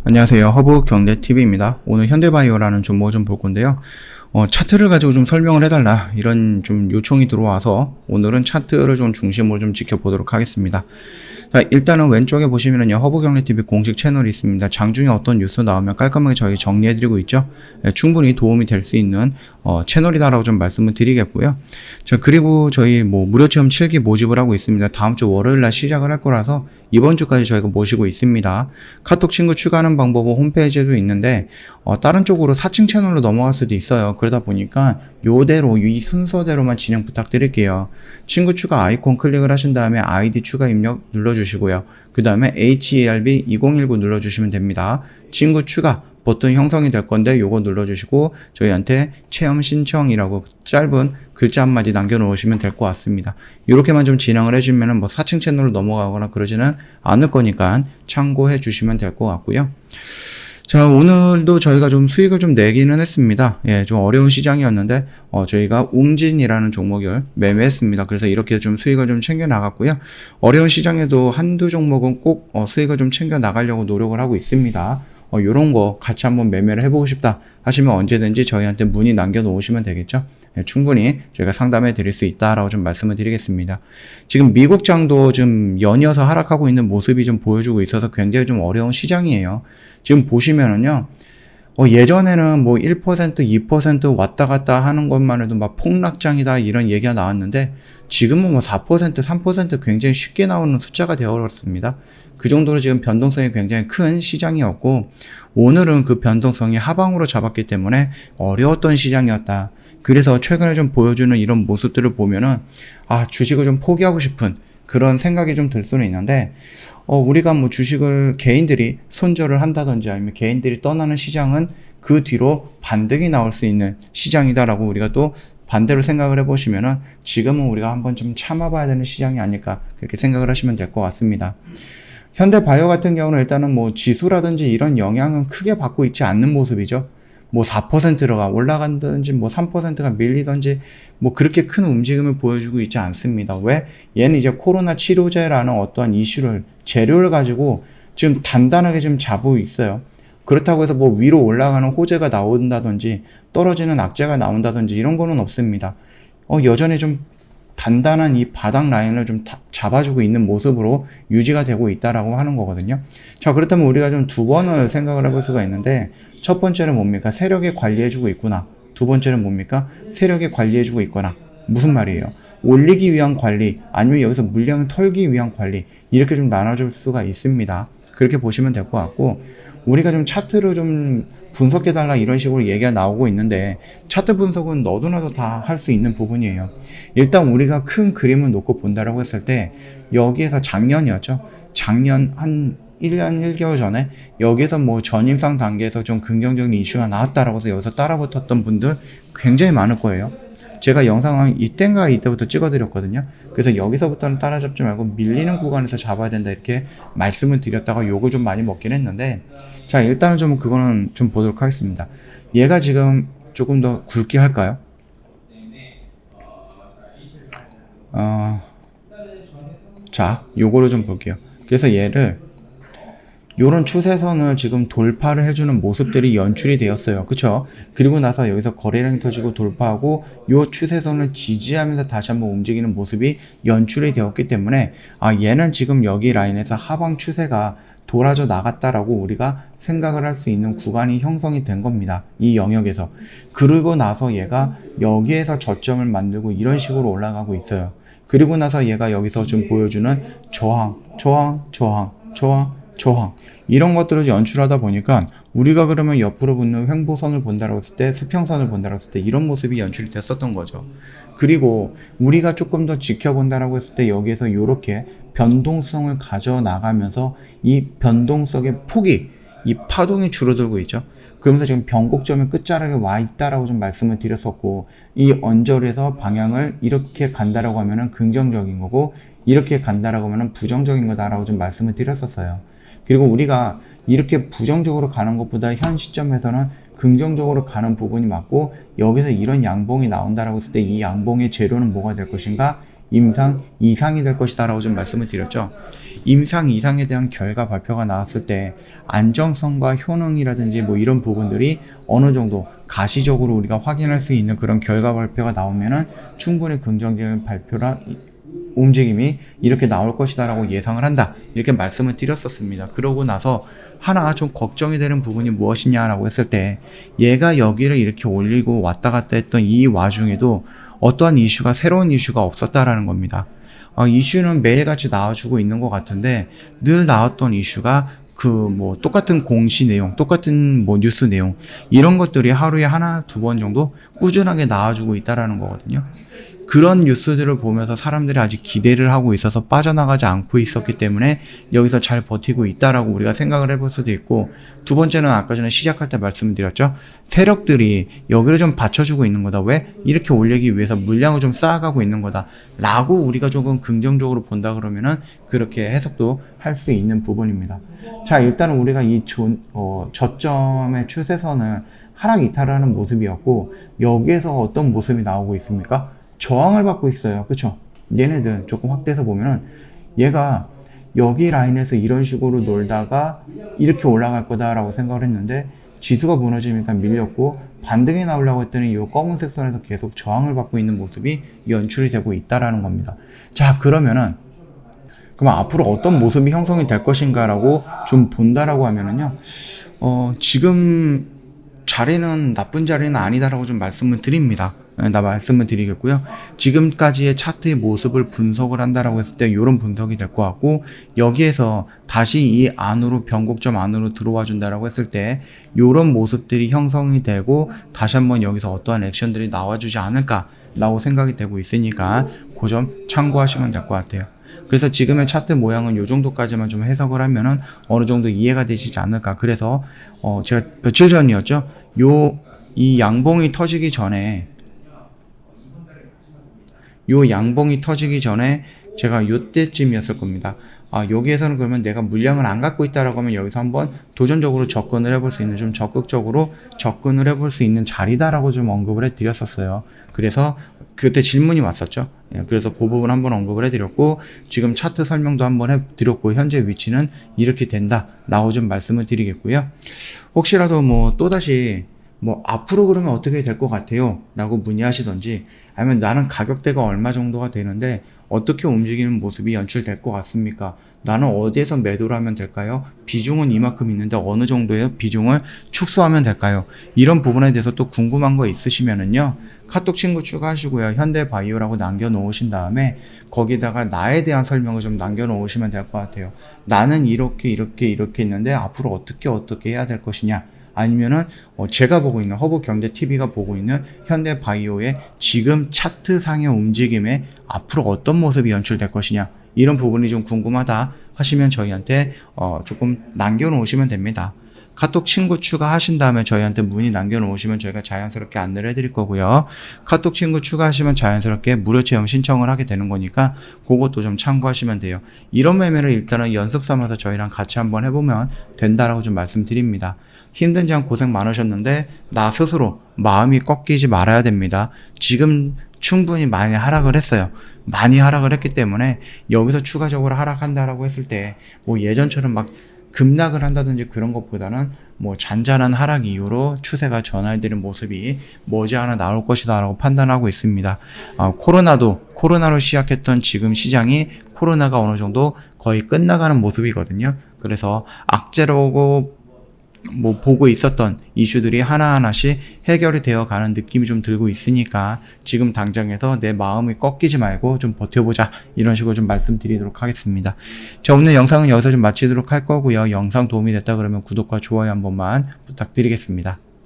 안녕하세요. 허브경제TV입니다. 오늘 현대바이오라는 종목을 좀 볼 건데요. 차트를 가지고 좀 설명을 해달라 이런 좀 요청이 들어와서 오늘은 차트를 좀 중심으로 좀 지켜보도록 하겠습니다. 자, 일단은 왼쪽에 보시면은요, 허브경제TV 공식 채널이 있습니다. 장중에 어떤 뉴스 나오면 깔끔하게 저희 정리해드리고 있죠. 충분히 도움이 될 수 있는 채널이다라고 좀 말씀을 드리겠고요. 자, 그리고 저희 무료 체험 7기 모집을 하고 있습니다. 다음 주 월요일 날 시작을 할 거라서 이번 주까지 저희가 모시고 있습니다. 카톡 친구 추가하는 방법은 홈페이지에도 있는데 다른 쪽으로 4층 채널로 넘어갈 수도 있어요. 그러다 보니까 요대로 이 순서대로만 진행 부탁드릴게요. 친구 추가 아이콘 클릭을 하신 다음에 아이디 추가 입력 눌러주시고요. 그 다음에 HERB2019 눌러주시면 됩니다. 친구 추가 버튼 형성이 될 건데 요거 눌러주시고 저희한테 체험 신청이라고 짧은 글자 한마디 남겨놓으시면 될 것 같습니다. 이렇게만 좀 진행을 해주면 4층 채널로 넘어가거나 그러지는 않을 거니까 참고해 주시면 될 것 같고요. 자, 오늘도 저희가 좀 수익을 좀 내기는 했습니다. 예, 좀 어려운 시장이었는데, 저희가 웅진이라는 종목을 매매했습니다. 그래서 이렇게 좀 수익을 좀 챙겨 나갔고요. 어려운 시장에도 한두 종목은 꼭 수익을 좀 챙겨 나가려고 노력을 하고 있습니다. 요런 거 같이 한번 매매를 해보고 싶다 하시면 언제든지 저희한테 문의 남겨놓으시면 되겠죠. 예, 충분히 저희가 상담해 드릴 수 있다라고 좀 말씀을 드리겠습니다. 지금 미국장도 좀 연이어서 하락하고 있는 모습이 좀 보여주고 있어서 굉장히 좀 어려운 시장이에요. 지금 보시면은요, 예전에는 1%, 2% 왔다 갔다 하는 것만 해도 막 폭락장이다 이런 얘기가 나왔는데 지금은 4%, 3% 굉장히 쉽게 나오는 숫자가 되어버렸습니다. 그 정도로 지금 변동성이 굉장히 큰 시장이었고 오늘은 그 변동성이 하방으로 잡았기 때문에 어려웠던 시장이었다. 그래서 최근에 좀 보여주는 이런 모습들을 보면은 주식을 좀 포기하고 싶은 그런 생각이 좀 들 수는 있는데 우리가 주식을 개인들이 손절을 한다든지 아니면 개인들이 떠나는 시장은 그 뒤로 반등이 나올 수 있는 시장이다라고 우리가 또 반대로 생각을 해보시면은 지금은 우리가 한번 좀 참아봐야 되는 시장이 아닐까 그렇게 생각을 하시면 될 것 같습니다. 현대바이오 같은 경우는 일단은 지수라든지 이런 영향은 크게 받고 있지 않는 모습이죠. 4%가 올라간다든지 3%가 밀리든지 그렇게 큰 움직임을 보여주고 있지 않습니다. 왜? 얘는 이제 코로나 치료제라는 어떠한 이슈를 재료를 가지고 지금 단단하게 지금 잡고 있어요. 그렇다고 해서 위로 올라가는 호재가 나온다든지 떨어지는 악재가 나온다든지 이런 거는 없습니다. 여전히 좀 단단한 이 바닥 라인을 좀 잡아주고 있는 모습으로 유지가 되고 있다라고 하는 거거든요. 자, 그렇다면 우리가 좀 두 번을 생각을 해볼 수가 있는데 첫 번째는 뭡니까? 세력이 관리해주고 있구나. 두 번째는 뭡니까? 세력이 관리해주고 있거나. 무슨 말이에요? 올리기 위한 관리 아니면 여기서 물량을 털기 위한 관리 이렇게 좀 나눠줄 수가 있습니다. 그렇게 보시면 될 것 같고 우리가 좀 차트를 좀 분석해달라 이런 식으로 얘기가 나오고 있는데 차트 분석은 너도나도 다 할 수 있는 부분이에요. 일단 우리가 큰 그림을 놓고 본다라고 했을 때 여기에서 작년이었죠. 작년 한 1년 1개월 전에 여기에서 전임상 단계에서 좀 긍정적인 이슈가 나왔다라고 해서 여기서 따라붙었던 분들 굉장히 많을 거예요. 제가 영상을 이때부터 찍어드렸거든요. 그래서 여기서부터는 따라잡지 말고 밀리는 구간에서 잡아야 된다 이렇게 말씀을 드렸다가 욕을 좀 많이 먹긴 했는데 자, 일단은 좀 그거는 좀 보도록 하겠습니다. 얘가 지금 조금 더 굵게 할까요? 자, 요거를 좀 볼게요. 그래서 얘를 요런 추세선을 지금 돌파를 해주는 모습들이 연출이 되었어요. 그쵸? 그리고 나서 여기서 거래량이 터지고 돌파하고 요 추세선을 지지하면서 다시 한번 움직이는 모습이 연출이 되었기 때문에 얘는 지금 여기 라인에서 하방 추세가 돌아져 나갔다라고 우리가 생각을 할 수 있는 구간이 형성이 된 겁니다. 이 영역에서. 그러고 나서 얘가 여기에서 저점을 만들고 이런 식으로 올라가고 있어요. 그리고 나서 얘가 여기서 좀 보여주는 저항 이런 것들을 연출하다 보니까 우리가 그러면 옆으로 붙는 횡보선을 본다라고 했을 때 수평선을 본다라고 했을 때 이런 모습이 연출이 됐었던 거죠. 그리고 우리가 조금 더 지켜본다라고 했을 때 여기에서 이렇게 변동성을 가져 나가면서 이 변동성의 폭이 이 파동이 줄어들고 있죠. 그러면서 지금 변곡점의 끝자락에 와 있다라고 좀 말씀을 드렸었고 이 언저리에서 방향을 이렇게 간다라고 하면은 긍정적인 거고 이렇게 간다라고 하면은 부정적인 거다라고 좀 말씀을 드렸었어요. 그리고 우리가 이렇게 부정적으로 가는 것보다 현 시점에서는 긍정적으로 가는 부분이 맞고 여기서 이런 양봉이 나온다라고 했을 때 이 양봉의 재료는 뭐가 될 것인가? 임상 이상이 될 것이다 라고 좀 말씀을 드렸죠. 임상 이상에 대한 결과 발표가 나왔을 때 안정성과 효능이라든지 뭐 이런 부분들이 어느 정도 가시적으로 우리가 확인할 수 있는 그런 결과 발표가 나오면은 충분히 긍정적인 발표라 움직임이 이렇게 나올 것이다 라고 예상을 한다, 이렇게 말씀을 드렸었습니다. 그러고 나서 하나 좀 걱정이 되는 부분이 무엇이냐라고 했을 때, 얘가 여기를 이렇게 올리고 왔다 갔다 했던 이 와중에도 어떠한 이슈가, 새로운 이슈가 없었다라는 겁니다. 이슈는 매일같이 나와주고 있는 것 같은데 늘 나왔던 이슈가 똑같은 공시 내용, 똑같은 뉴스 내용, 이런 것들이 하루에 하나, 두 번 정도 꾸준하게 나와주고 있다라는 거거든요. 그런 뉴스들을 보면서 사람들이 아직 기대를 하고 있어서 빠져나가지 않고 있었기 때문에 여기서 잘 버티고 있다라고 우리가 생각을 해볼 수도 있고, 두 번째는 아까 전에 시작할 때 말씀드렸죠. 세력들이 여기를 좀 받쳐주고 있는 거다. 왜? 이렇게 올리기 위해서 물량을 좀 쌓아가고 있는 거다 라고 우리가 조금 긍정적으로 본다 그러면은 그렇게 해석도 할 수 있는 부분입니다. 자, 일단은 우리가 이 저점의 추세선을 하락 이탈하는 모습이었고, 여기에서 어떤 모습이 나오고 있습니까? 저항을 받고 있어요. 그쵸? 얘네들 조금 확대해서 보면은 얘가 여기 라인에서 이런 식으로 놀다가 이렇게 올라갈 거다라고 생각을 했는데 지수가 무너지니까 밀렸고, 반등이 나오려고 했더니 이 검은색 선에서 계속 저항을 받고 있는 모습이 연출이 되고 있다라는 겁니다. 자, 그러면 앞으로 어떤 모습이 형성이 될 것인가라고 좀 본다라고 하면은요, 지금 자리는 나쁜 자리는 아니다라고 좀 말씀을 드립니다. 말씀을 드리겠고요. 지금까지의 차트의 모습을 분석을 한다라고 했을 때 이런 분석이 될 것 같고, 여기에서 다시 이 안으로, 변곡점 안으로 들어와 준다라고 했을 때 이런 모습들이 형성이 되고 다시 한번 여기서 어떠한 액션들이 나와주지 않을까라고 생각이 되고 있으니까 그 점 참고하시면 될 것 같아요. 그래서 지금의 차트 모양은 이 정도까지만 좀 해석을 하면은 어느 정도 이해가 되시지 않을까. 그래서 제가 며칠 전이었죠. 이 양봉이 터지기 전에 제가 요때쯤이었을 겁니다. 여기에서는 그러면 내가 물량을 안 갖고 있다라고 하면 여기서 한번 도전적으로 접근을 해볼 수 있는, 좀 적극적으로 접근을 해볼 수 있는 자리다라고 좀 언급을 해드렸었어요. 그래서 그때 질문이 왔었죠. 그래서 그 부분 한번 언급을 해드렸고, 지금 차트 설명도 한번 해드렸고, 현재 위치는 이렇게 된다라고 좀 말씀을 드리겠고요. 혹시라도 또다시 앞으로 그러면 어떻게 될 것 같아요? 라고 문의하시던지, 아니면 나는 가격대가 얼마 정도가 되는데 어떻게 움직이는 모습이 연출될 것 같습니까? 나는 어디에서 매도를 하면 될까요? 비중은 이만큼 있는데 어느 정도의 비중을 축소하면 될까요? 이런 부분에 대해서 또 궁금한 거 있으시면은요, 카톡 친구 추가하시고요. 현대바이오라고 남겨놓으신 다음에 거기다가 나에 대한 설명을 좀 남겨놓으시면 될 것 같아요. 나는 이렇게 있는데 앞으로 어떻게 해야 될 것이냐, 아니면은 제가 보고 있는 허브경제TV가 보고 있는 현대바이오의 지금 차트상의 움직임에 앞으로 어떤 모습이 연출될 것이냐, 이런 부분이 좀 궁금하다 하시면 저희한테 조금 남겨놓으시면 됩니다. 카톡 친구 추가하신 다음에 저희한테 문의 남겨놓으시면 저희가 자연스럽게 안내를 해드릴 거고요. 카톡 친구 추가하시면 자연스럽게 무료 체험 신청을 하게 되는 거니까 그것도 좀 참고하시면 돼요. 이런 매매를 일단은 연습 삼아서 저희랑 같이 한번 해보면 된다라고 좀 말씀드립니다. 힘든 장 고생 많으셨는데 나 스스로 마음이 꺾이지 말아야 됩니다. 지금 충분히 많이 하락을 했어요. 많이 하락을 했기 때문에 여기서 추가적으로 하락한다라고 했을 때 예전처럼 막 급락을 한다든지 그런 것보다는 잔잔한 하락 이후로 추세가 전환되는 모습이 머지않아 나올 것이다 라고 판단하고 있습니다. 코로나로 시작했던 지금 시장이 코로나가 어느 정도 거의 끝나가는 모습이거든요. 그래서 악재라고 보고 있었던 이슈들이 하나하나씩 해결이 되어 가는 느낌이 좀 들고 있으니까 지금 당장에서 내 마음이 꺾이지 말고 좀 버텨보자, 이런 식으로 좀 말씀드리도록 하겠습니다. 자, 오늘 영상은 여기서 좀 마치도록 할 거고요. 영상 도움이 됐다 그러면 구독과 좋아요 한 번만 부탁드리겠습니다.